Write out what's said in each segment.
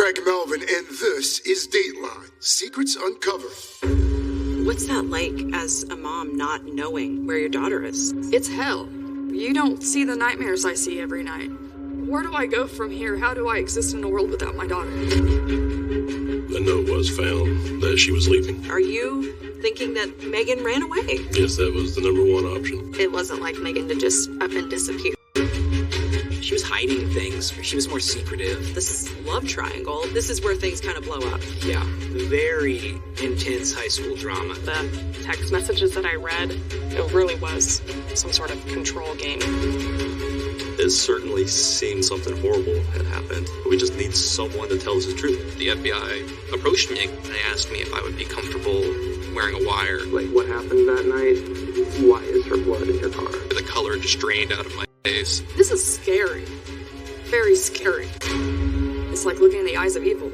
Craig Melvin, and this is Dateline, Secrets Uncovered. What's that like as a mom not knowing where your daughter is? It's hell. You don't see the nightmares I see every night. Where do I go from here? How do I exist in a world without my daughter? A note was found that she was leaving. Are you thinking that Megan ran away? Yes, that was the number one option. It wasn't like Megan to just up and disappear. She was hiding things. She was more secretive. This love triangle, this is where things kind of blow up. Yeah, very intense high school drama. The text messages that I read, it really was some sort of control game. It certainly seemed something horrible had happened. We just need someone to tell us the truth. The FBI approached me and they asked me if I would be comfortable wearing a wire. Like, what happened that night? Why is her blood in your car? The color just drained out of my face. This is scary. Very scary. It's like looking in the eyes of evil.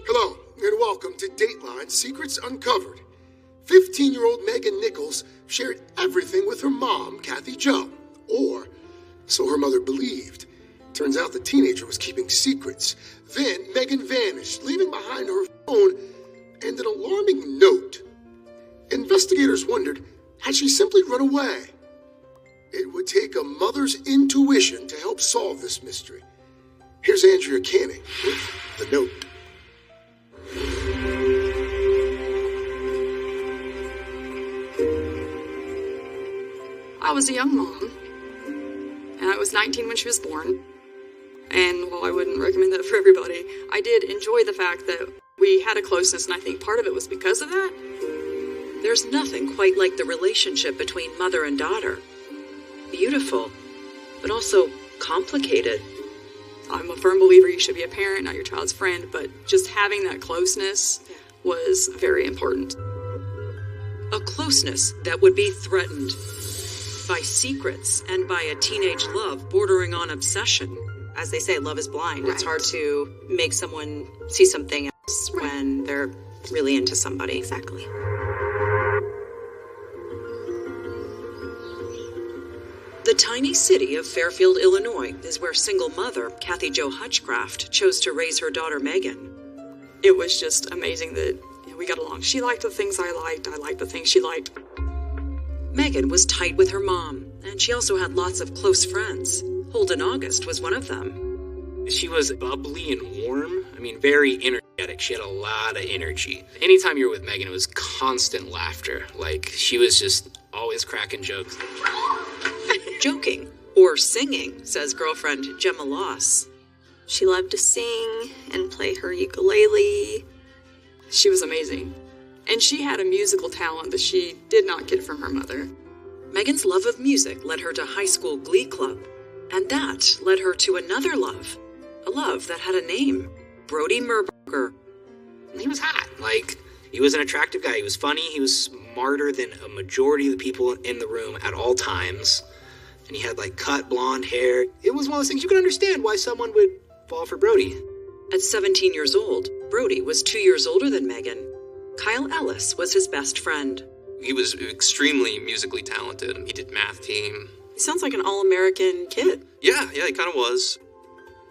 Hello, and welcome to Dateline Secrets Uncovered. 15-year-old Megan Nichols shared everything with her mom, Kathy Jo. Or, so her mother believed. Turns out the teenager was keeping secrets. Then Megan vanished, leaving behind her phone and an alarming note. Investigators wondered, had she simply run away? It would take a mother's intuition to help solve this mystery. Here's Andrea Canning with the note. I was a young mom, and I was 19 when she was born. And while I wouldn't recommend that for everybody, I did enjoy the fact that we had a closeness, and I think part of it was because of that. There's nothing quite like the relationship between mother and daughter. Beautiful, but also complicated. I'm a firm believer you should be a parent, not your child's friend, but just having that closeness was very important. A closeness that would be threatened by secrets and by a teenage love bordering on obsession. As they say, love is blind. Right. It's hard to make someone see something else when they're really into somebody. Exactly. The tiny city of Fairfield, Illinois, is where single mother Kathy Jo Hutchcraft chose to raise her daughter Megan. It was just amazing that we got along. She liked the things I liked the things she liked. Megan was tight with her mom, and she also had lots of close friends. Holden August was one of them. She was bubbly and warm. I mean, very energetic. She had a lot of energy. Anytime you were with Megan, it was constant laughter. Like, she was just always cracking jokes. Joking, or singing, says girlfriend Gemma Loss. She loved to sing and play her ukulele. She was amazing. And she had a musical talent that she did not get from her mother. Megan's love of music led her to high school glee club. And that led her to another love. A love that had a name. Brody Merberger. He was hot. Like, he was an attractive guy. He was funny. He was smarter than a majority of the people in the room at all times. And he had, like, cut blonde hair. It was one of those things you could understand why someone would fall for Brody. At 17 years old, Brody was 2 years older than Megan. Kyle Ellis was his best friend. He was extremely musically talented. He did math team. He sounds like an all-American kid. Yeah, he kind of was.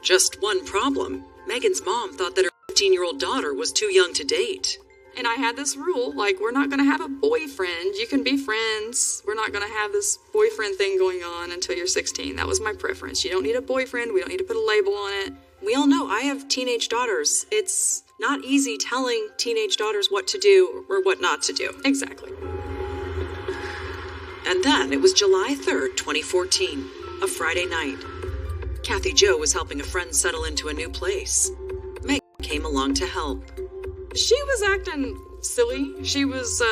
Just one problem. Megan's mom thought that her 15-year-old daughter was too young to date. And I had this rule, like, we're not going to have a boyfriend. You can be friends. We're not going to have this boyfriend thing going on until you're 16. That was my preference. You don't need a boyfriend. We don't need to put a label on it. We all know I have teenage daughters. It's not easy telling teenage daughters what to do or what not to do. Exactly. And then it was July 3rd, 2014, a Friday night. Kathy Jo was helping a friend settle into a new place. Meg came along to help. She was acting silly. She was,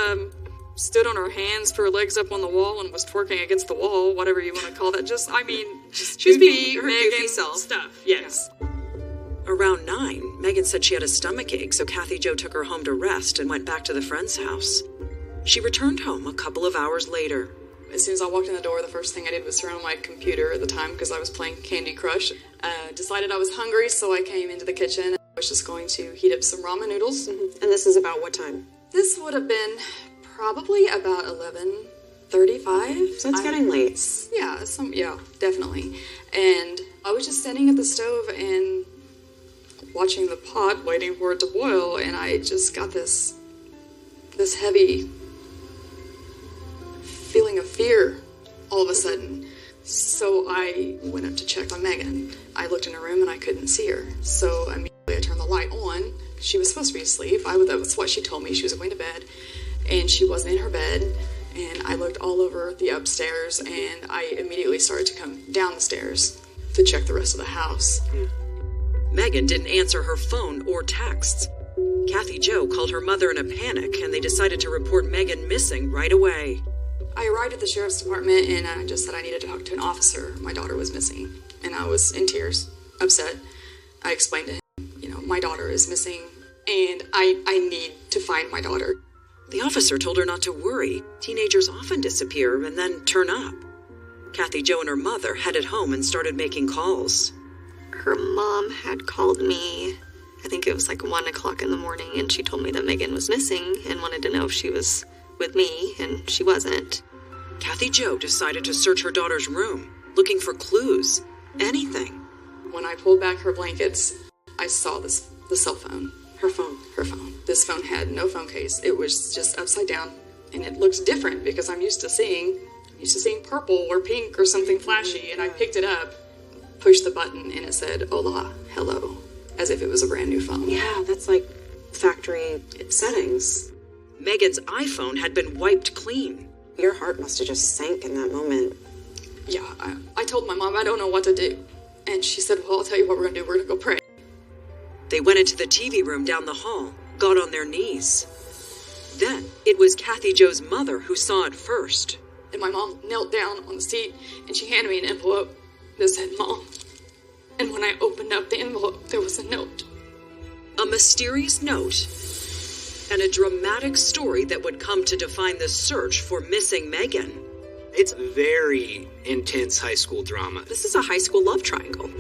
stood on her hands, put her legs up on the wall, and was twerking against the wall, whatever you want to call that. Just she was being her goofy self. Stuff, yes. Yeah. Around 9, Megan said she had a stomach ache, so Kathy Jo took her home to rest and went back to the friend's house. She returned home a couple of hours later. As soon as I walked in the door, the first thing I did was turn on my computer at the time because I was playing Candy Crush. Decided I was hungry, so I came into the kitchen. I was just going to heat up some ramen noodles. Mm-hmm. And this is about what time? This would have been probably about 11:30 35. So it's getting late. Yeah, definitely. And I was just standing at the stove and watching the pot, waiting for it to boil, and I just got this heavy feeling of fear all of a sudden. So I went up to check on Megan. I looked in her room and I couldn't see her. So immediately I turned the light on. She was supposed to be asleep. That was what she told me. She was going to bed, and she wasn't in her bed. And I looked all over the upstairs, and I immediately started to come down the stairs to check the rest of the house. Megan didn't answer her phone or texts. Kathy Jo called her mother in a panic, and they decided to report Megan missing right away. I arrived at the sheriff's department, and I just said I needed to talk to an officer. My daughter was missing, and I was in tears, upset. I explained to him, my daughter is missing, and I need to find my daughter. The officer told her not to worry. Teenagers often disappear and then turn up. Kathy Jo and her mother headed home and started making calls. Her mom had called me, I think it was like 1 o'clock in the morning, and she told me that Megan was missing and wanted to know if she was with me, and she wasn't. Kathy Jo decided to search her daughter's room, looking for clues, anything. When I pulled back her blankets, I saw the cell phone. Her phone. This phone had no phone case. It was just upside down, and it looks different because I'm used to seeing purple or pink or something flashy, and I picked it up, pushed the button, and it said, "Hola, hello," as if it was a brand new phone. Yeah, that's like factory settings. Megan's iPhone had been wiped clean. Your heart must have just sank in that moment. Yeah, I told my mom I don't know what to do. And she said, well, I'll tell you what we're going to do. We're going to go pray. They went into the TV room down the hall, got on their knees. Then it was Kathy Jo's mother who saw it first. And my mom knelt down on the seat, and she handed me an envelope that said, Mom. And when I opened up the envelope, there was a note. A mysterious note and a dramatic story that would come to define the search for missing Megan. It's very intense high school drama. This is a high school love triangle.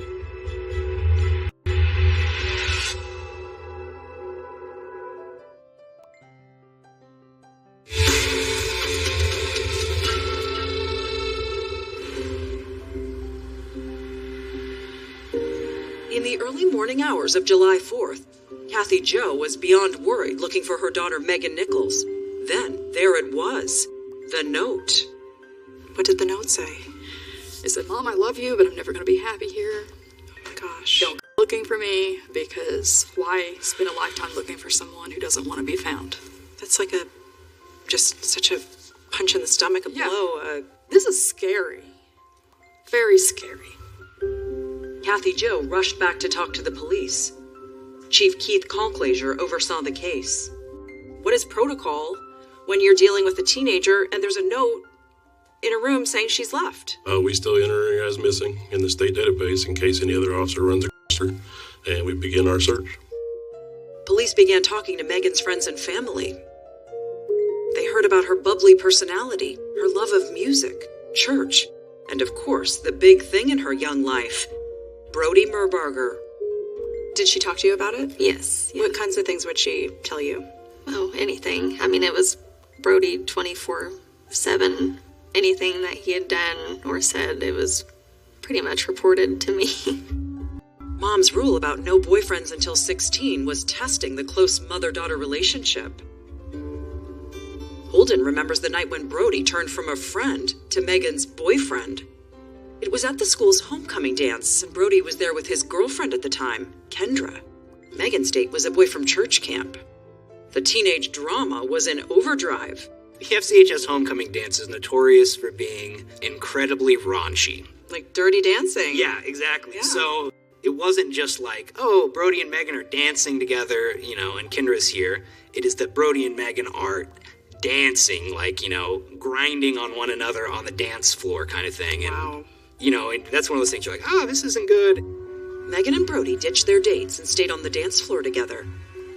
In the early morning hours of July 4th, Kathy Jo was beyond worried looking for her daughter Megan Nichols. Then, there it was. The note. What did the note say? It said, Mom, I love you, but I'm never going to be happy here. Oh my gosh. Don't go looking for me, because why spend a lifetime looking for someone who doesn't want to be found? That's like just such a punch in the stomach, a blow. This is scary. Very scary. Kathy Jo rushed back to talk to the police. Chief Keith Conclaser oversaw the case. What is protocol when you're dealing with a teenager and there's a note in a room saying she's left? We still enter her as missing in the state database in case any other officer runs across her, and we begin our search. Police began talking to Megan's friends and family. They heard about her bubbly personality, her love of music, church, and of course, the big thing in her young life, Brody Merbarger. Did she talk to you about it? Yes. Yeah. What kinds of things would she tell you? Oh, anything. I mean, it was Brody 24/7. Anything that he had done or said, it was pretty much reported to me. Mom's rule about no boyfriends until 16 was testing the close mother-daughter relationship. Holden remembers the night when Brody turned from a friend to Megan's boyfriend. It was at the school's homecoming dance, and Brody was there with his girlfriend at the time, Kendra. Megan's date was a boy from church camp. The teenage drama was in overdrive. The FCHS homecoming dance is notorious for being incredibly raunchy. Like Dirty Dancing. Yeah, exactly. Yeah. So it wasn't just like, oh, Brody and Megan are dancing together, and Kendra's here. It is that Brody and Megan are dancing, like, grinding on one another on the dance floor kind of thing. And, wow. And that's one of those things you're like, this isn't good. Megan and Brody ditched their dates and stayed on the dance floor together.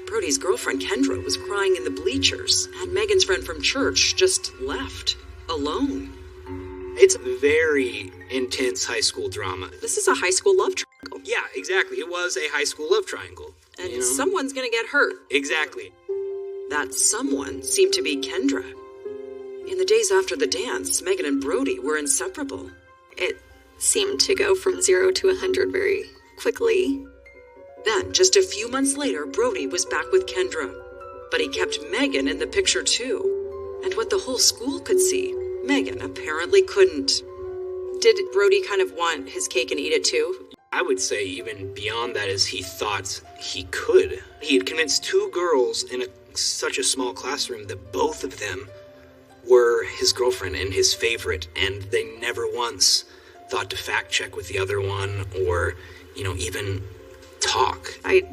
Brody's girlfriend, Kendra, was crying in the bleachers, and Megan's friend from church just left, alone. It's very intense high school drama. This is a high school love triangle. Yeah, exactly. It was a high school love triangle. And someone's gonna get hurt. Exactly. That someone seemed to be Kendra. In the days after the dance, Megan and Brody were inseparable. It seemed to go from 0 to 100 very quickly. Then, just a few months later, Brody was back with Kendra. But he kept Megan in the picture too. And what the whole school could see, Megan apparently couldn't. Did Brody kind of want his cake and eat it too? I would say even beyond that is he thought he could. He had convinced two girls in such a small classroom that both of them were his girlfriend and his favorite, and they never once thought to fact check with the other one or, even talk. I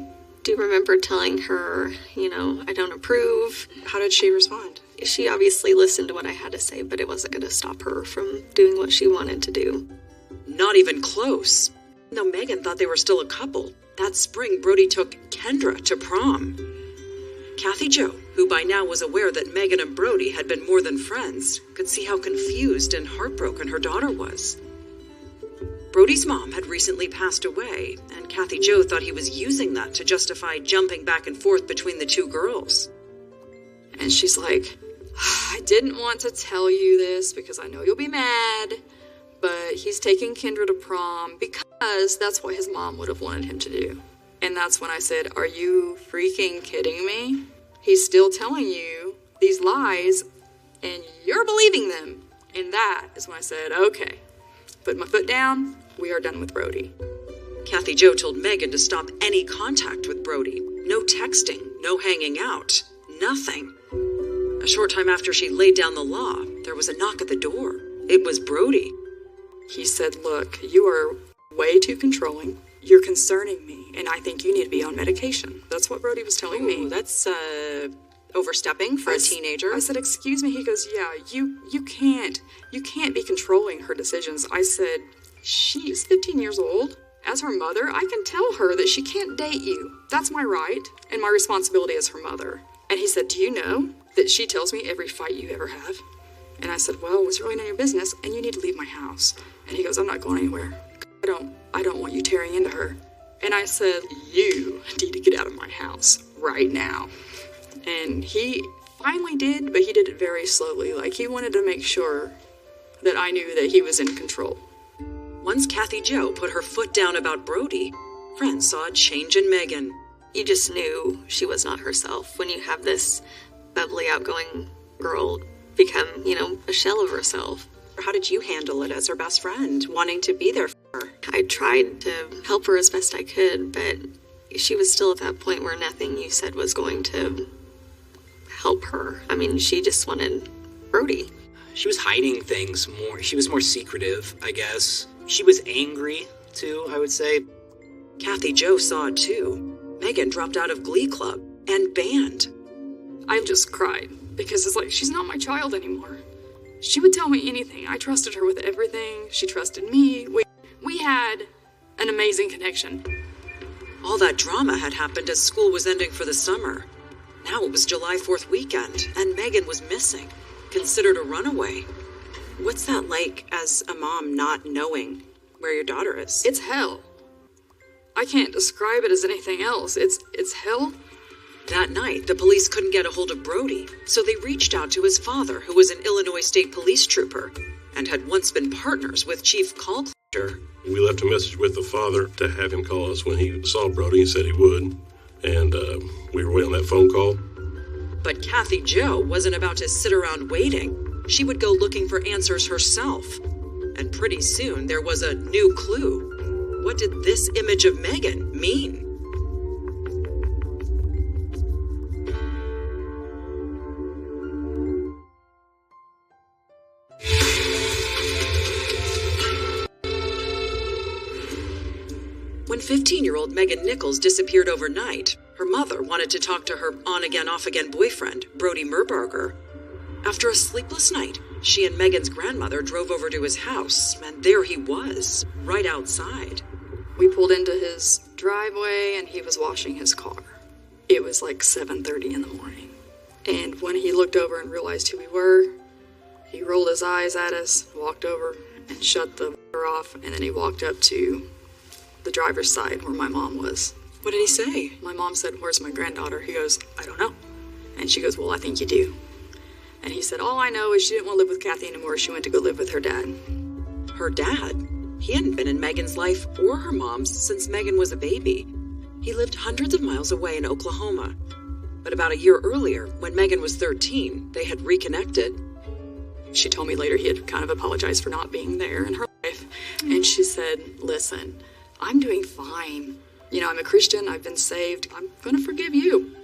do remember telling her, I don't approve. How did she respond? She obviously listened to what I had to say, but it wasn't going to stop her from doing what she wanted to do. Not even close. No, Megan thought they were still a couple. That spring, Brody took Kendra to prom. Kathy Jo, who by now was aware that Megan and Brody had been more than friends, could see how confused and heartbroken her daughter was. Brody's mom had recently passed away, and Kathy Jo thought he was using that to justify jumping back and forth between the two girls. And she's like, I didn't want to tell you this because I know you'll be mad, but he's taking Kendra to prom because that's what his mom would have wanted him to do. And that's when I said, are you freaking kidding me? He's still telling you these lies, and you're believing them. And that is when I said, okay, put my foot down, we are done with Brody. Kathy Jo told Megan to stop any contact with Brody. No texting, no hanging out, nothing. A short time after she laid down the law, there was a knock at the door. It was Brody. He said, look, you are way too controlling. You're concerning me, and I think you need to be on medication. That's what Brody was telling me. That's overstepping for a teenager. I said, excuse me. He goes, yeah, you can't be controlling her decisions. I said, she's 15 years old. As her mother, I can tell her that she can't date you. That's my right and my responsibility as her mother. And he said, do you know that she tells me every fight you ever have? And I said, well, it's really none of your business, and you need to leave my house. And he goes, I'm not going anywhere. I don't want you tearing into her. And I said, you need to get out of my house right now. And he finally did, but he did it very slowly. Like, he wanted to make sure that I knew that he was in control. Once Kathy Jo put her foot down about Brody, friends saw a change in Megan. You just knew she was not herself when you have this bubbly, outgoing girl become, a shell of herself. How did you handle it as her best friend, wanting to be there for her? I tried to help her as best I could, but she was still at that point where nothing you said was going to help her. I mean, she just wanted Brody. She was hiding things more. She was more secretive, I guess. She was angry, too, I would say. Kathy Jo saw it, too. Megan dropped out of Glee Club and band. I just cried because it's like, she's not my child anymore. She would tell me anything. I trusted her with everything. She trusted me. We had an amazing connection. All that drama had happened as school was ending for the summer. Now it was July 4th weekend, and Megan was missing, considered a runaway. What's that like as a mom not knowing where your daughter is? It's hell. I can't describe it as anything else. It's hell. That night, the police couldn't get a hold of Brody, so they reached out to his father, who was an Illinois State Police trooper, and had once been partners with Chief Colcluster. We left a message with the father to have him call us when he saw Brody. He said he would, and we were waiting on that phone call. But Kathy Jo wasn't about to sit around waiting. She would go looking for answers herself. And pretty soon, there was a new clue. What did this image of Megan mean? When 15-year-old Megan Nichols disappeared overnight, her mother wanted to talk to her on-again, off-again boyfriend, Brody Merbarger. After a sleepless night, she and Megan's grandmother drove over to his house, and there he was, right outside. We pulled into his driveway, and he was washing his car. It was like 7:30 in the morning. And when he looked over and realized who we were, he rolled his eyes at us, walked over, and shut the off, and then he walked up to the driver's side where my mom was. What did he say? My mom said, where's my granddaughter? He goes, I don't know. And she goes, well, I think you do. And he said, all I know is she didn't want to live with Kathy anymore. She went to go live with her dad. Her dad? He hadn't been in Megan's life or her mom's since Megan was a baby. He lived hundreds of miles away in Oklahoma. But about a year earlier, when Megan was 13, they had reconnected. She told me later he had kind of apologized for not being there in her life. And she said, listen, I'm doing fine. You know, I'm a Christian. I've been saved. I'm going to forgive you.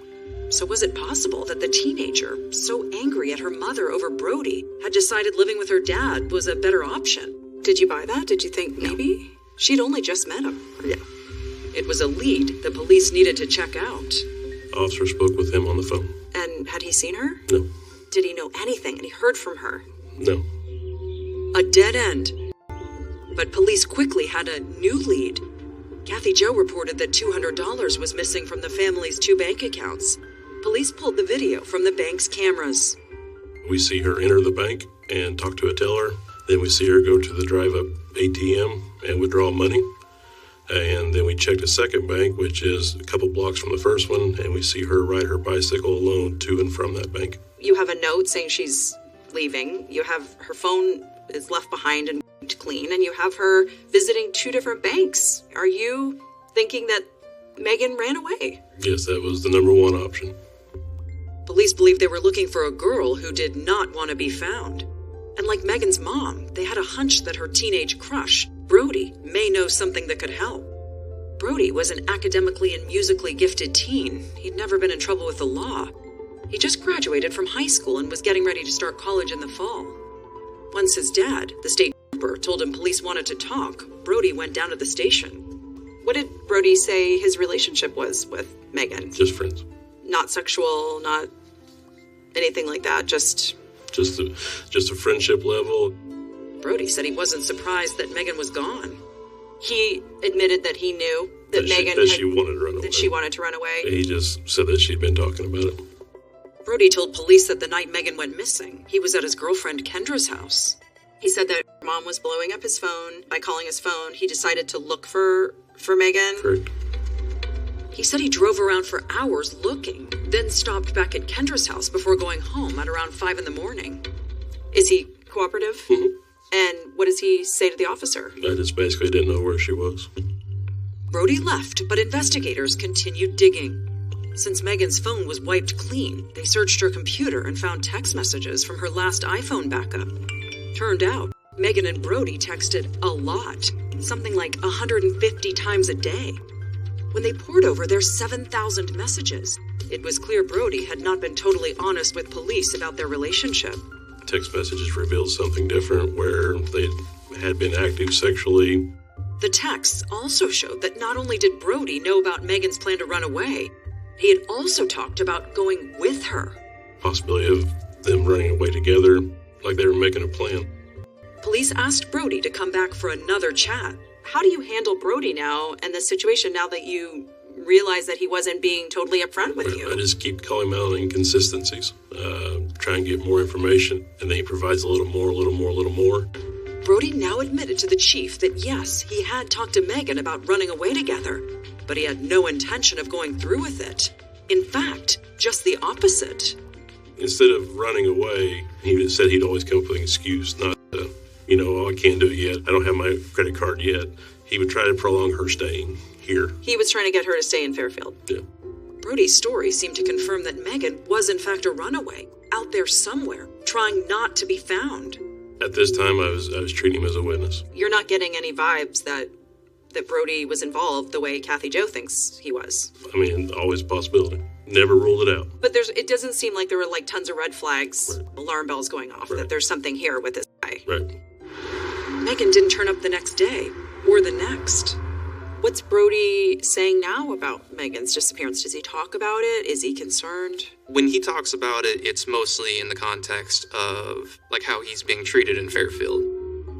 So was it possible that the teenager, so angry at her mother over Brody, had decided living with her dad was a better option? Did you buy that? Did you think maybe? She'd only just met him. Yeah. It was a lead the police needed to check out. Officer spoke with him on the phone. And had he seen her? No. Did he know anything and he heard from her? No. A dead end. But police quickly had a new lead. Kathy Jo reported that $200 was missing from the family's 2 bank accounts. Police pulled the video from the bank's cameras. We see her enter the bank and talk to a teller. Then we see her go to the drive-up ATM and withdraw money. And then we checked a second bank, which is a couple blocks from the first one, and we see her ride her bicycle alone to and from that bank. You have a note saying she's leaving. You have her phone is left behind and clean, and you have her visiting 2 different banks. Are you thinking that Megan ran away? Yes, that was the number one option. Police believe they were looking for a girl who did not want to be found. And like Megan's mom, they had a hunch that her teenage crush, Brody, may know something that could help. Brody was an academically and musically gifted teen. He'd never been in trouble with the law. He just graduated from high school and was getting ready to start college in the fall. Once his dad, the state trooper, told him police wanted to talk, Brody went down to the station. What did Brody say his relationship was with Megan? Just friends. Not sexual, not anything like that, just a friendship level. Brody said he wasn't surprised that Megan was gone. He admitted that he knew that she wanted to run away. That she wanted to run away. He just said that she'd been talking about it. Brody told police that the night Megan went missing, he was at his girlfriend Kendra's house. He said that her mom was blowing up his phone. By calling his phone, he decided to look for Megan. Correct. He said he drove around for hours looking, then stopped back at Kendra's house before going home at around 5 a.m. Is he cooperative? Mm-hmm. And what does he say to the officer? I just basically didn't know where she was. Brody left, but investigators continued digging. Since Megan's phone was wiped clean, they searched her computer and found text messages from her last iPhone backup. Turned out, Megan and Brody texted a lot, something like 150 times a day. When they pored over their 7,000 messages, it was clear Brody had not been totally honest with police about their relationship. Text messages revealed something different, where they had been active sexually. The texts also showed that not only did Brody know about Megan's plan to run away, he had also talked about going with her. Possibility of them running away together, like they were making a plan. Police asked Brody to come back for another chat. How do you handle Brody now and the situation now that you realize that he wasn't being totally upfront with you? I just keep calling him out on inconsistencies, try and get more information, and then he provides a little more. Brody now admitted to the chief that yes, he had talked to Megan about running away together, but he had no intention of going through with it. In fact, just the opposite. Instead of running away, he said he'd always come up with an excuse, not I can't do it yet. I don't have my credit card yet. He would try to prolong her staying here. He was trying to get her to stay in Fairfield. Yeah. Brody's story seemed to confirm that Megan was in fact a runaway, out there somewhere, trying not to be found. At this time, I was treating him as a witness. You're not getting any vibes that Brody was involved the way Kathy Jo thinks he was. I mean, always a possibility. Never ruled it out. But it doesn't seem like there were like tons of red flags, right. Alarm bells going off, right. That there's something here with this guy. Right. Megan didn't turn up the next day, or the next. What's Brody saying now about Megan's disappearance? Does he talk about it? Is he concerned? When he talks about it, it's mostly in the context of like how he's being treated in Fairfield.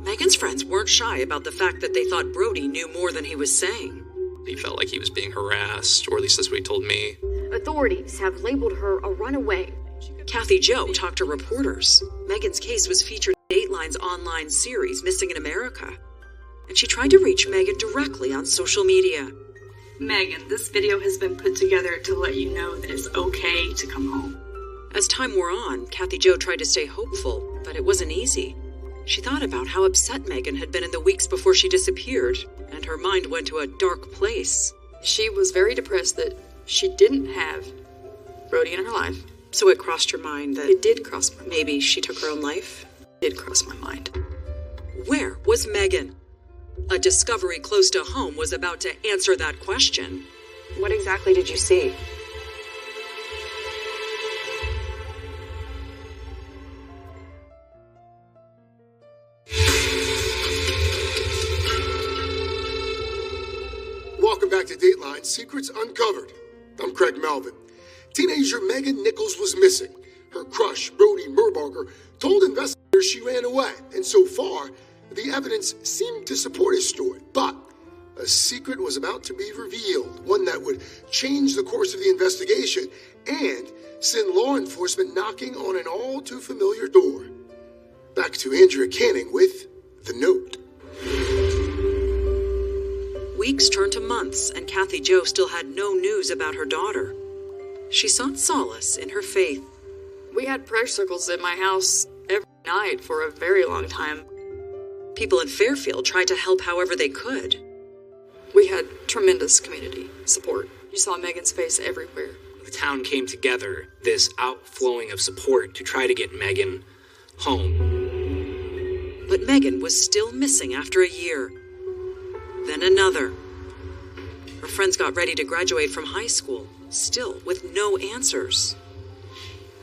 Megan's friends weren't shy about the fact that they thought Brody knew more than he was saying. He felt like he was being harassed, or at least that's what he told me. Authorities have labeled her a runaway. Kathy Jo talked to reporters. Megan's case was featured in Dateline's online series, Missing in America. And she tried to reach Megan directly on social media. Megan, this video has been put together to let you know that it's okay to come home. As time wore on, Kathy Jo tried to stay hopeful, but it wasn't easy. She thought about how upset Megan had been in the weeks before she disappeared, and her mind went to a dark place. She was very depressed that she didn't have Brody in her life. So it crossed your mind that It did cross my mind. maybe she took her own life? It did cross my mind. Where was Megan? A discovery close to home was about to answer that question. What exactly did you see? Welcome back to Dateline Secrets Uncovered. I'm Craig Melvin. Teenager Megan Nichols was missing. Her crush, Brody Murbarger, told investigators she ran away, and so far, the evidence seemed to support his story. But a secret was about to be revealed, one that would change the course of the investigation and send law enforcement knocking on an all-too-familiar door. Back to Andrea Canning with The Note. Weeks turned to months, and Kathy Jo still had no news about her daughter. She sought solace in her faith. We had prayer circles at my house every night for a very long time. People in Fairfield tried to help however they could. We had tremendous community support. You saw Megan's face everywhere. The town came together, this outflowing of support to try to get Megan home. But Megan was still missing after a year. Then another. Her friends got ready to graduate from high school, still with no answers.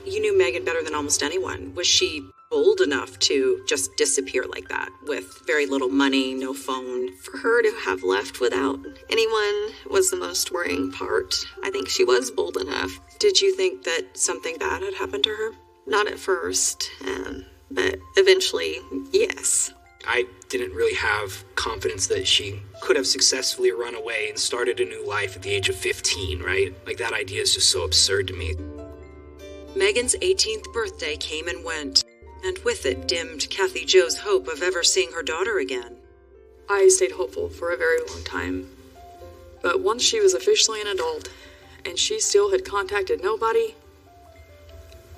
You knew Megan better than almost anyone. Was she bold enough to just disappear like that, with very little money, no phone? For her to have left without anyone was the most worrying part. I think she was bold enough. Did you think that something bad had happened to her? Not at first, but eventually, yes. I didn't really have confidence that she could have successfully run away and started a new life at the age of 15, right? Like, that idea is just so absurd to me. Megan's 18th birthday came and went, and with it dimmed Kathy Jo's hope of ever seeing her daughter again. I stayed hopeful for a very long time. But once she was officially an adult, and she still had contacted nobody,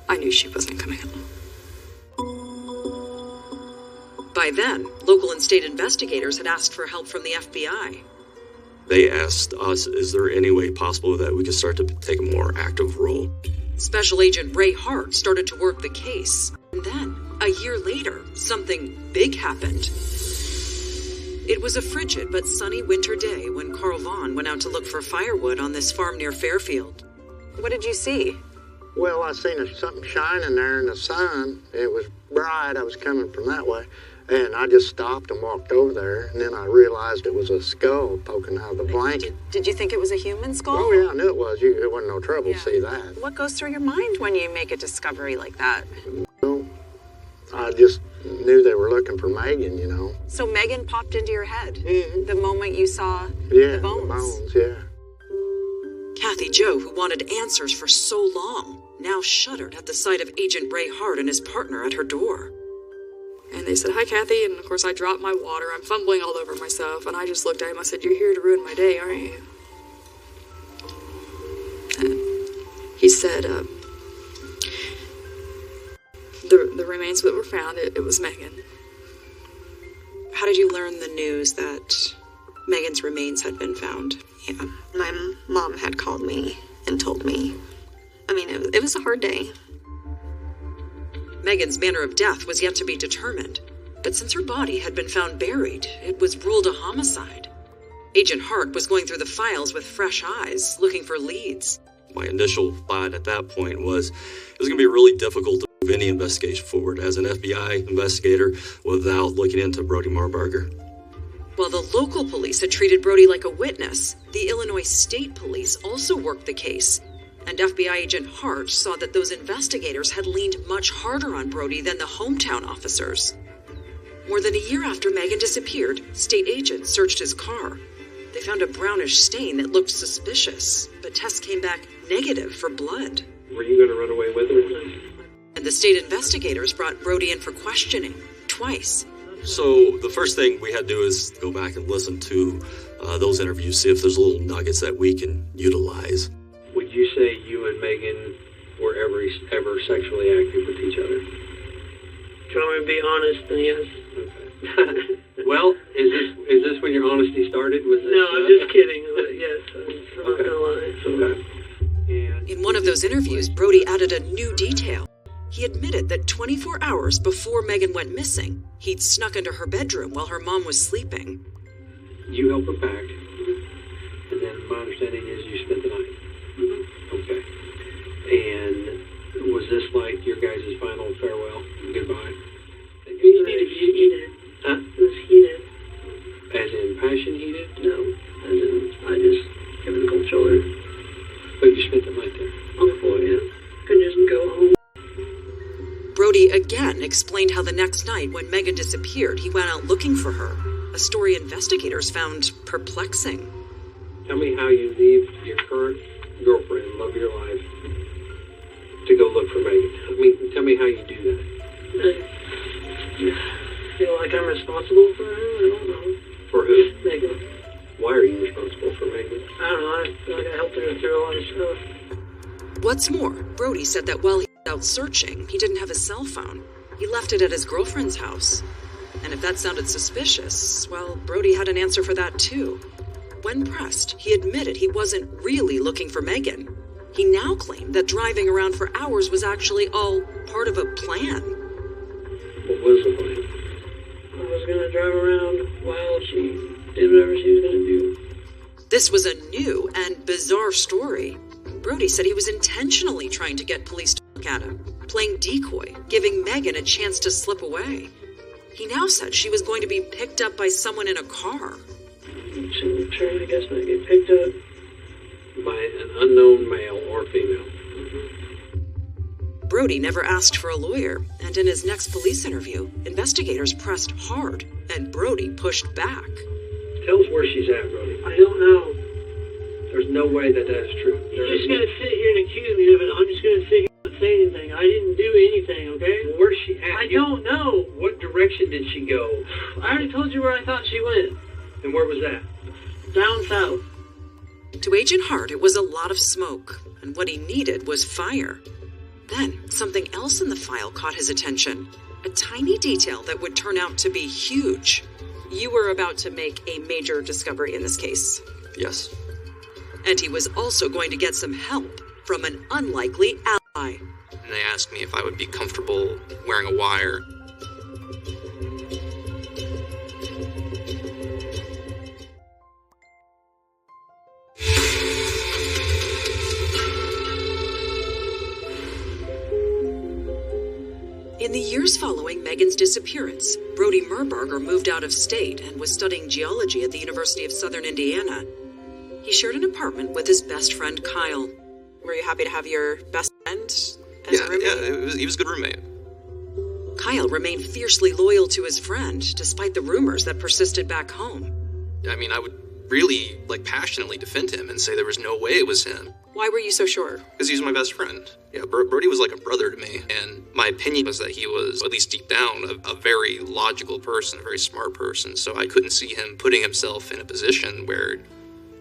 I knew she wasn't coming home. By then, local and state investigators had asked for help from the FBI. They asked us, is there any way possible that we could start to take a more active role? Special Agent Ray Hart started to work the case. And then, a year later, something big happened. It was a frigid but sunny winter day when Carl Vaughn went out to look for firewood on this farm near Fairfield. What did you see? Well, I seen something shining there in the sun. It was bright. I was coming from that way. And I just stopped and walked over there, and then I realized it was a skull poking out of the blanket. Did you think it was a human skull? Oh, yeah, I knew it was. It wasn't no trouble to see that. What goes through your mind when you make a discovery like that? Well, I just knew they were looking for Megan, you know. So Megan popped into your head the moment you saw the bones? The bones, yeah. Kathy Jo, who wanted answers for so long, now shuddered at the sight of Agent Ray Hart and his partner at her door. And they said, "Hi, Kathy," and of course I dropped my water. I'm fumbling all over myself, and I just looked at him. I said, "You're here to ruin my day, aren't you?" And he said, the remains that were found, it was Megan. How did you learn the news that Megan's remains had been found? Yeah, my mom had called me and told me. I mean, it was a hard day. Megan's manner of death was yet to be determined, but since her body had been found buried, it was ruled a homicide. Agent Hart was going through the files with fresh eyes, looking for leads. My initial thought at that point was it was going to be really difficult to move any investigation forward as an FBI investigator without looking into Brody Murbarger. While the local police had treated Brody like a witness, the Illinois State Police also worked the case. And FBI agent Hart saw that those investigators had leaned much harder on Brody than the hometown officers. More than a year after Megan disappeared, state agents searched his car. They found a brownish stain that looked suspicious, but tests came back negative for blood. Were you going to run away with her? And the state investigators brought Brody in for questioning, twice. So the first thing we had to do is go back and listen to those interviews, see if there's little nuggets that we can utilize. Would you say you and Megan were ever sexually active with each other? If you want me to be honest, then yes. Okay. Well, is this when your honesty started? Was this, no, I'm just kidding. But yes, I'm not gonna lie. Okay. And In one of those interviews, Brody added a new detail. He admitted that 24 hours before Megan went missing, he'd snuck into her bedroom while her mom was sleeping. you helped her pack, and then my understanding is you spent the night. Okay. And was this like your guys' final farewell, goodbye? He did. Huh? It was heated. As in passion heated? No, as in I just gave it a cold shoulder. But you spent the night there? On the floor, yeah. Couldn't just go home. Brody again explained how the next night when Megan disappeared, he went out looking for her, a story investigators found perplexing. Tell me how you leave your current girlfriend, love of your life, to go look for Megan. I mean, tell me how you do that. I feel like I'm responsible for her. I don't know. For who? Megan. Why are you responsible for Megan? I don't know. I feel like I helped her through a lot of stuff. What's more, Brody said that while he was out searching, he didn't have a cell phone. He left it at his girlfriend's house. And if that sounded suspicious, well, Brody had an answer for that too. When pressed, he admitted he wasn't really looking for Megan. He now claimed that driving around for hours was actually all part of a plan. What was the plan? I was going to drive around while she did whatever she was going to do. This was a new and bizarre story. Brody said he was intentionally trying to get police to look at him, playing decoy, giving Megan a chance to slip away. He now said she was going to be picked up by someone in a car. She was trying, I guess, not get picked up. By an unknown male or female. Brody never asked for a lawyer, and in his next police interview, investigators pressed hard, and Brody pushed back. Tell us where she's at, Brody. I don't know. There's no way that is true. You're just going to sit here and accuse me of it. I'm just going to sit here and not say anything. I didn't do anything, okay? Well, where's she at? I don't know. What direction did she go? I already told you where I thought she went. And where was that? Down south. To Agent Hart, it was a lot of smoke, and what he needed was fire. Then, something else in the file caught his attention. A tiny detail that would turn out to be huge. You were about to make a major discovery in this case. Yes. And he was also going to get some help from an unlikely ally. And they asked me if I would be comfortable wearing a wire. In the years following Megan's disappearance, Brody Merbarger moved out of state and was studying geology at the University of Southern Indiana. He shared an apartment with his best friend, Kyle. Were you happy to have your best friend as a roommate? Yeah, he was a good roommate. Kyle remained fiercely loyal to his friend, despite the rumors that persisted back home. I mean, I would really, passionately defend him and say there was no way it was him. Why were you so sure? Because he was my best friend. Yeah, Brody was like a brother to me, and my opinion was that he was, at least deep down, a very logical person, a very smart person, so I couldn't see him putting himself in a position where,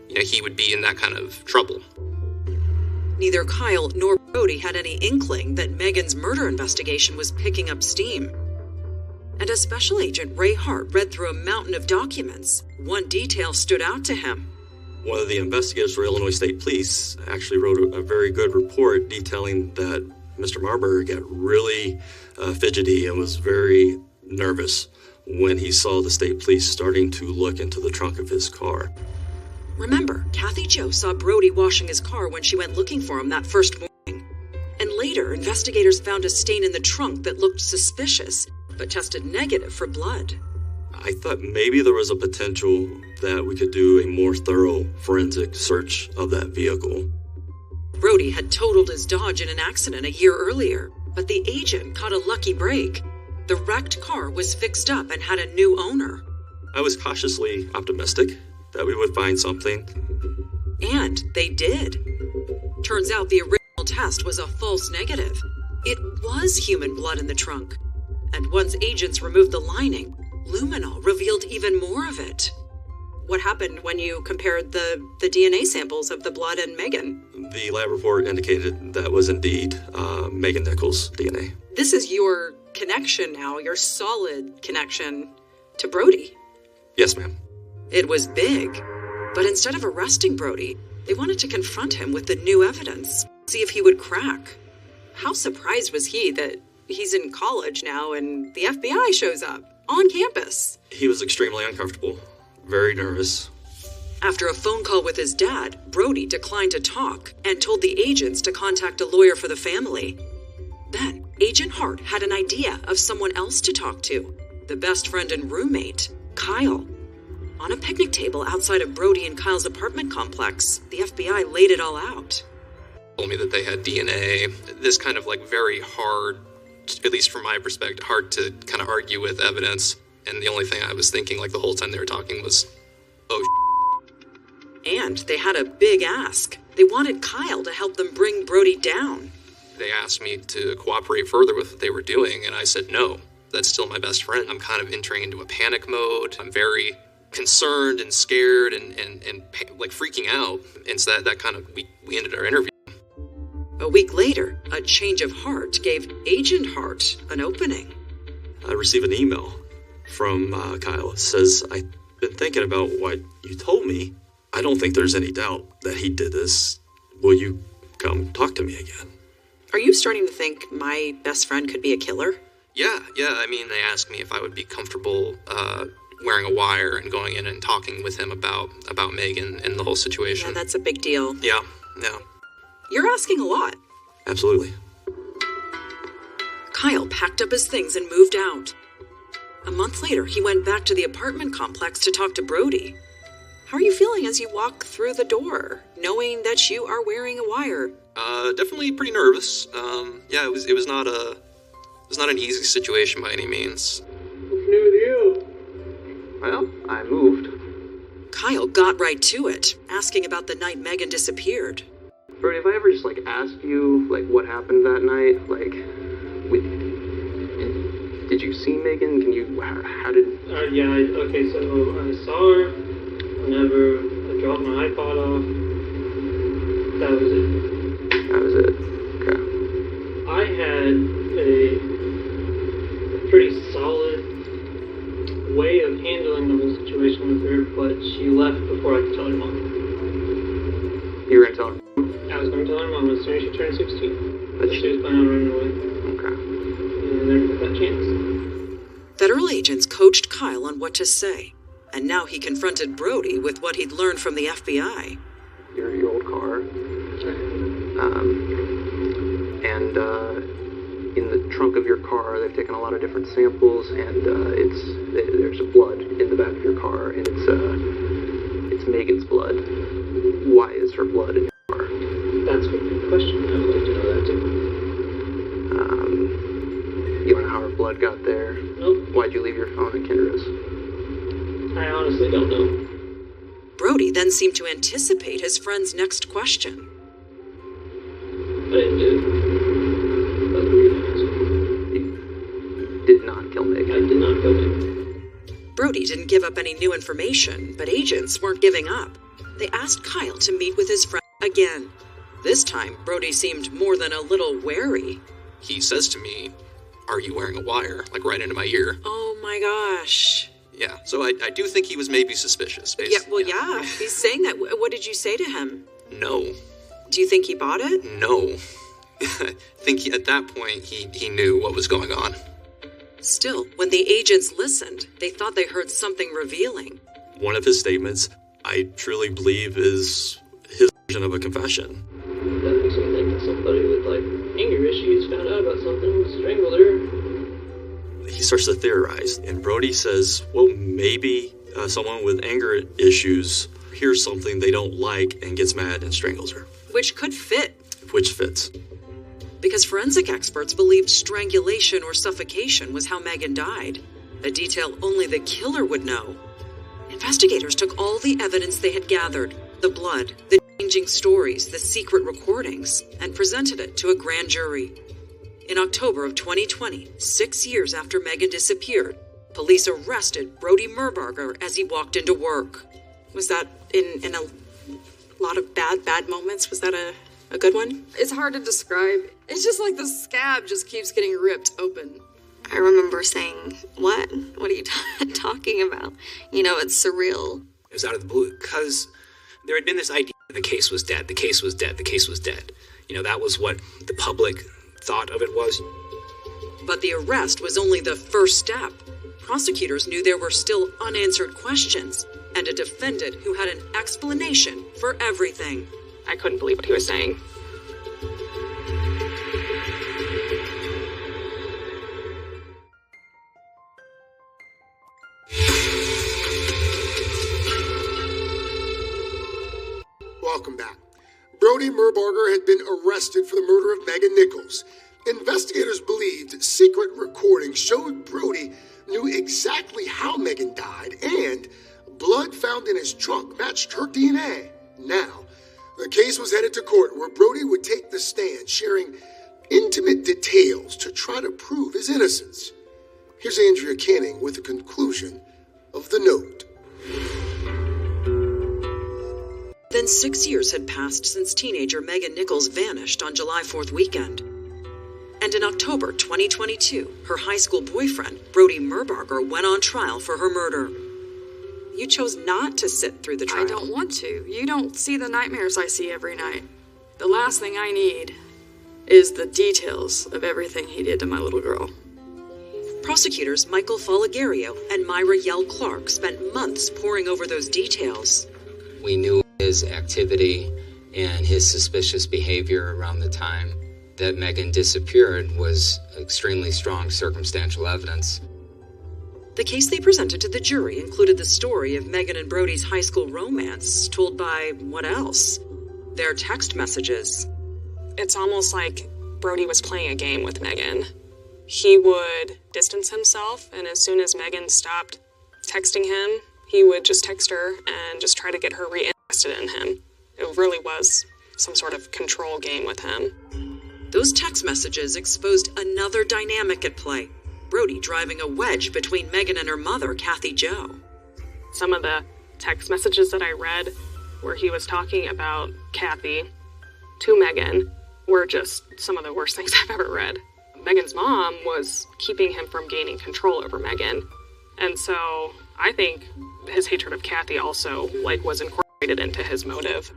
he would be in that kind of trouble. Neither Kyle nor Brody had any inkling that Megan's murder investigation was picking up steam. And as Special Agent Ray Hart read through a mountain of documents, one detail stood out to him. One of the investigators for Illinois State Police actually wrote a very good report detailing that Mr. Marburg got really fidgety and was very nervous when he saw the state police starting to look into the trunk of his car. Remember, Kathy Jo saw Brody washing his car when she went looking for him that first morning. And later, investigators found a stain in the trunk that looked suspicious, but tested negative for blood. I thought maybe there was a potential that we could do a more thorough forensic search of that vehicle. Brody had totaled his Dodge in an accident a year earlier, but the agent caught a lucky break. The wrecked car was fixed up and had a new owner. I was cautiously optimistic that we would find something. And they did. Turns out the original test was a false negative. It was human blood in the trunk. And once agents removed the lining, luminol revealed even more of it. What happened when you compared the DNA samples of the blood and Megan? The lab report indicated that was indeed Megan Nichols' DNA. This is your connection now, your solid connection to Brody. Yes, ma'am. It was big, but instead of arresting Brody, they wanted to confront him with the new evidence, see if he would crack. How surprised was he that he's in college now and the FBI shows up on campus? He was extremely uncomfortable, very nervous. After a phone call with his dad, Brody declined to talk and told the agents to contact a lawyer for the family. Then, Agent Hart had an idea of someone else to talk to, the best friend and roommate, Kyle. On a picnic table outside of Brody and Kyle's apartment complex, the FBI laid it all out. Told me that they had DNA. This kind of like very hard, at least from my perspective, hard to kind of argue with evidence. And the only thing I was thinking like the whole time they were talking was, oh, And they had a big ask. They wanted Kyle to help them bring Brody down. They asked me to cooperate further with what they were doing, and I said no. That's still my best friend. I'm kind of entering into a panic mode. I'm very concerned and scared and like freaking out. And so that kind of, we ended our interview. A week later, a change of heart gave Agent Hart an opening. I received an email from Kyle. It says, I've been thinking about what you told me. I don't think there's any doubt that he did this. Will you come talk to me again? Are you starting to think my best friend could be a killer? Yeah. I mean, they asked me if I would be comfortable wearing a wire and going in and talking with him about Megan and the whole situation. Yeah, that's a big deal. Yeah. You're asking a lot. Absolutely. Kyle packed up his things and moved out. A month later, he went back to the apartment complex to talk to Brody. How are you feeling as you walk through the door, knowing that you are wearing a wire? Definitely pretty nervous. Yeah, it was not an easy situation by any means. What's new with you? Well, I moved. Kyle got right to it, asking about the night Megan disappeared. Brody, if I ever just asked you what happened that night, did you see Megan? Can you? How did? Yeah. Okay. So I saw her whenever I dropped my iPod off. That was it. Okay. I had a pretty solid way of handling the whole situation with her, but she left before I could tell her mom. You were gonna tell her? I was going to tell her mom as soon as she turned 16. But she was planning on running away. Okay. And never got that chance. Federal agents coached Kyle on what to say, and now he confronted Brody with what he'd learned from the FBI. Your old car. And in the trunk of your car, they've taken a lot of different samples, and there's blood in the back of your car, and it's Megan's blood. Why is her blood in your car? That's a good question. I would like to know that too. You don't know how her blood got there? Nope. Why'd you leave your phone in Kendra's? I honestly don't know. Brody then seemed to anticipate his friend's next question. I didn't do it. You did not kill Megan. I did not kill Megan. Brody didn't give up any new information, but agents weren't giving up. They asked Kyle to meet with his friend again. This time, Brody seemed more than a little wary. He says to me, "Are you wearing a wire?" Right into my ear. Oh my gosh. Yeah, so I do think he was maybe suspicious. Yeah, he's saying that. What did you say to him? No. Do you think he bought it? No. I think at that point, he knew what was going on. Still, when the agents listened, they thought they heard something revealing. One of his statements, I truly believe, is his version of a confession. That makes me think that somebody with anger issues found out about something and strangled her. He starts to theorize, and Brody says, well, maybe someone with anger issues hears something they don't like and gets mad and strangles her. Which could fit. Which fits. Because forensic experts believed strangulation or suffocation was how Megan died, a detail only the killer would know. Investigators took all the evidence they had gathered, the blood, the changing stories, the secret recordings, and presented it to a grand jury. In October of 2020, 6 years after Megan disappeared, police arrested Brody Merbarger as he walked into work. Was that in a lot of bad moments? Was that a good one? It's hard to describe. It's just like the scab just keeps getting ripped open. I remember saying, what? What are you talking about? You know, it's surreal. It was out of the blue because there had been this idea the case was dead, the case was dead, the case was dead. You know, that was what the public thought of it was. But the arrest was only the first step. Prosecutors knew there were still unanswered questions and a defendant who had an explanation for everything. I couldn't believe what he was saying. Welcome back. Brody Merbarger had been arrested for the murder of Megan Nichols. Investigators believed secret recordings showed Brody knew exactly how Megan died, and blood found in his trunk matched her DNA. Now, the case was headed to court where Brody would take the stand, sharing intimate details to try to prove his innocence. Here's Andrea Canning with the conclusion of the note. Then 6 years had passed since teenager Megan Nichols vanished on July 4th weekend. And in October 2022, her high school boyfriend, Brody Merbarger, went on trial for her murder. You chose not to sit through the trial. I don't want to. You don't see the nightmares I see every night. The last thing I need is the details of everything he did to my little girl. Prosecutors Michael Folligario and Myra Yell Clark spent months poring over those details. We knew his activity and his suspicious behavior around the time that Megan disappeared was extremely strong circumstantial evidence. The case they presented to the jury included the story of Megan and Brody's high school romance, told by what else? Their text messages. It's almost like Brody was playing a game with Megan. He would distance himself, and as soon as Megan stopped texting him, he would just text her and just try to get her reinterested in him. It really was some sort of control game with him. Those text messages exposed another dynamic at play. Brody driving a wedge between Megan and her mother, Kathy Jo. Some of the text messages that I read where he was talking about Kathy to Megan were just some of the worst things I've ever read. Megan's mom was keeping him from gaining control over Megan. And so I think his hatred of Kathy also was incorporated into his motive.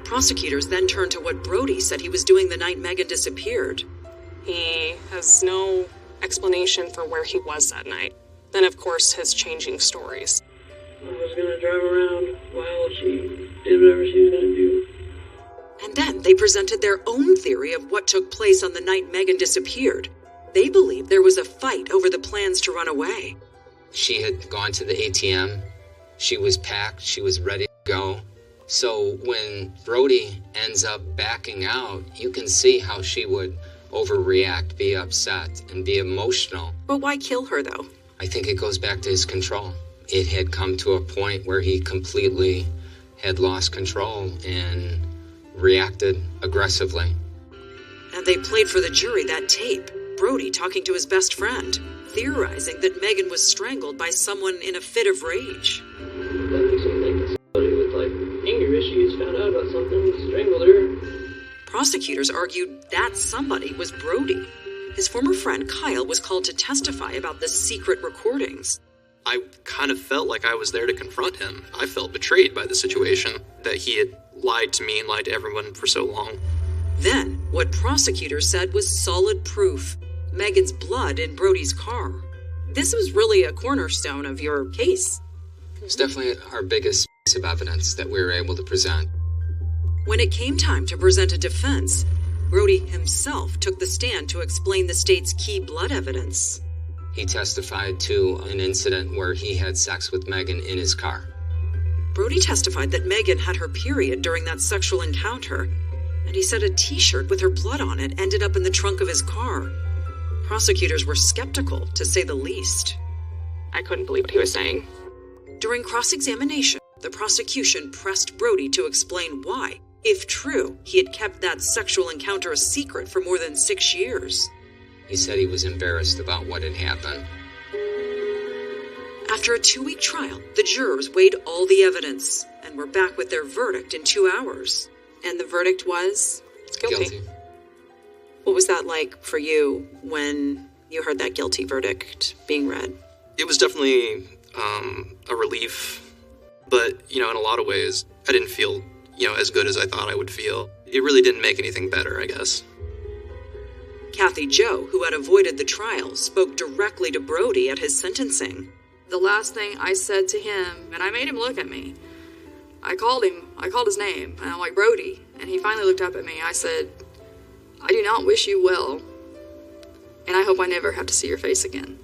Prosecutors then turned to what Brody said he was doing the night Megan disappeared. He has no explanation for where he was that night. Then, of course, his changing stories. I was going to drive around while she did whatever she was going to do. And then they presented their own theory of what took place on the night Megan disappeared. They believed there was a fight over the plans to run away. She had gone to the ATM. She was packed. She was ready to go. So when Brody ends up backing out, you can see how she would overreact, be upset, and be emotional. But why kill her, though? I think it goes back to his control. It had come to a point where he completely had lost control and reacted aggressively. And they played for the jury that tape, Brody talking to his best friend, theorizing that Megan was strangled by someone in a fit of rage. That makes me think that somebody with anger issues found out about something, strangled her. Prosecutors argued that somebody was Brody. His former friend Kyle was called to testify about the secret recordings. I kind of felt like I was there to confront him. I felt betrayed by the situation, that he had lied to me and lied to everyone for so long. Then, what prosecutors said was solid proof. Megan's blood in Brody's car. This was really a cornerstone of your case. It's definitely our biggest piece of evidence that we were able to present. When it came time to present a defense, Brody himself took the stand to explain the state's key blood evidence. He testified to an incident where he had sex with Megan in his car. Brody testified that Megan had her period during that sexual encounter, and he said a t-shirt with her blood on it ended up in the trunk of his car. Prosecutors were skeptical, to say the least. I couldn't believe what he was saying. During cross-examination, the prosecution pressed Brody to explain why, if true, he had kept that sexual encounter a secret for more than 6 years. He said he was embarrassed about what had happened. At After a 2-week trial, the jurors weighed all the evidence and were back with their verdict in 2 hours. And the verdict was? Guilty. What was that like for you when you heard that guilty verdict being read? It was definitely a relief, but, in a lot of ways, I didn't feel, as good as I thought I would feel. It really didn't make anything better, I guess. Kathy Jo, who had avoided the trial, spoke directly to Brody at his sentencing. The last thing I said to him, and I made him look at me, I called his name, and I'm like, Brody, and he finally looked up at me. I said, I do not wish you well, and I hope I never have to see your face again.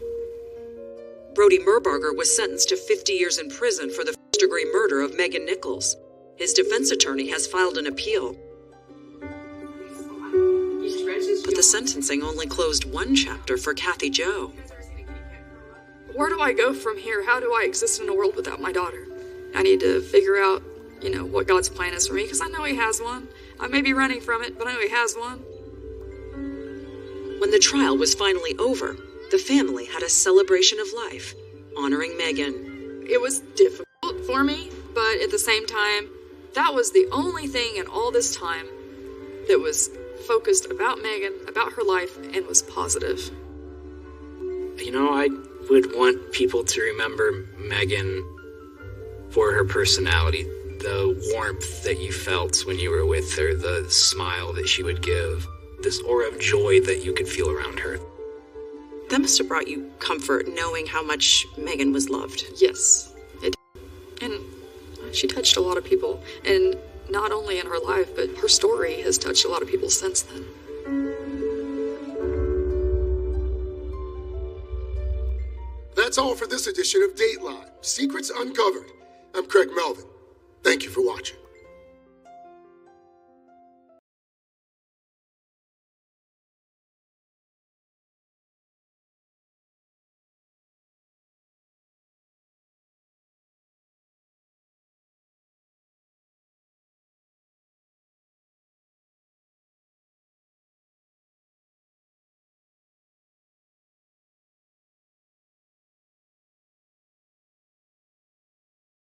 Brody Merbarger was sentenced to 50 years in prison for the first-degree murder of Megan Nichols. His defense attorney has filed an appeal. But the sentencing only closed one chapter for Kathy Jo. Where do I go from here? How do I exist in a world without my daughter? I need to figure out, what God's plan is for me, because I know He has one. I may be running from it, but I know He has one. When the trial was finally over, the family had a celebration of life, honoring Megan. It was difficult for me, but at the same time, that was the only thing in all this time that was focused about Megan, about her life, and was positive. I would want people to remember Megan for her personality, the warmth that you felt when you were with her, the smile that she would give, this aura of joy that you could feel around her. That must have brought you comfort knowing how much Megan was loved. Yes, it did. And she touched a lot of people, and not only in her life, but her story has touched a lot of people since then. That's all for this edition of Dateline, Secrets Uncovered. I'm Craig Melvin. Thank you for watching.